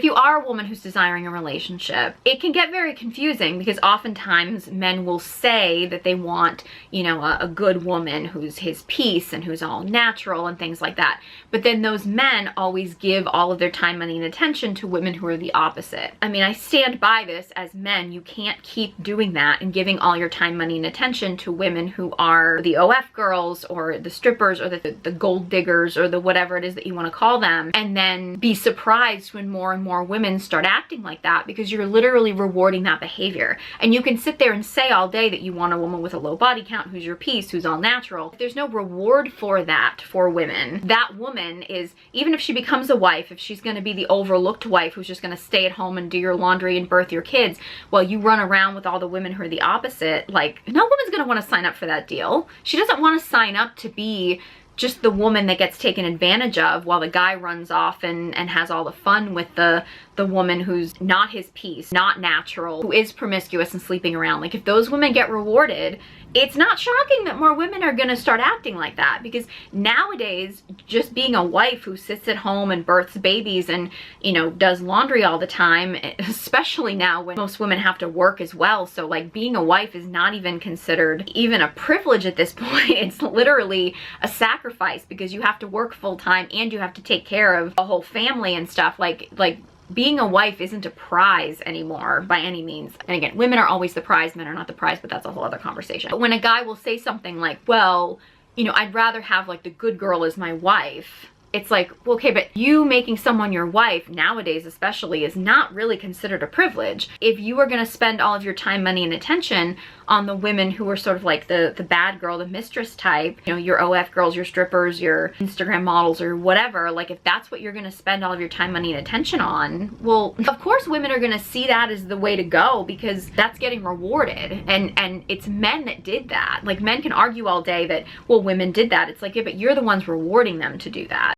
If you are a woman who's desiring a relationship, it can get very confusing because oftentimes men will say that they want, you know, a good woman who's his piece and who's all natural and things like that. But then those men always give all of their time, money, and attention to women who are the opposite. I mean, I stand by this as men. You can't keep doing that and giving all your time, money, and attention to women who are the OF girls or the strippers or the gold diggers or the whatever it is that you want to call them, and then be surprised when more and more women start acting like that, because you're literally rewarding that behavior. And you can sit there and say all day that you want a woman with a low body count, who's your piece, who's all natural. If there's no reward for that for women, that woman is, even if she becomes a wife, if she's going to be the overlooked wife who's just going to stay at home and do your laundry and birth your kids while you run around with all the women who are the opposite, like, no woman's going to want to sign up for that deal. She doesn't want to sign up to be just the woman that gets taken advantage of while the guy runs off and has all the fun with the woman who's not his piece, not natural, who is promiscuous and sleeping around. Like, if those women get rewarded, it's not shocking that more women are gonna start acting like that, because nowadays, just being a wife who sits at home and births babies and, you know, does laundry all the time, especially now when most women have to work as well. So like, being a wife is not even considered even a privilege at this point. It's literally a sacrifice, because you have to work full time and you have to take care of a whole family and stuff. Like being a wife isn't a prize anymore by any means. And again, women are always the prize, men are not the prize, but that's a whole other conversation. But when a guy will say something like, well, you know, I'd rather have like the good girl as my wife, it's like, well, okay, but you making someone your wife nowadays especially is not really considered a privilege. If you are going to spend all of your time, money, and attention on the women who are sort of like the bad girl, the mistress type, you know, your OF girls, your strippers, your Instagram models or whatever, like if that's what you're going to spend all of your time, money, and attention on, well, of course women are going to see that as the way to go, because that's getting rewarded. And it's men that did that. Like, men can argue all day that, well, women did that. It's like, yeah, but you're the ones rewarding them to do that.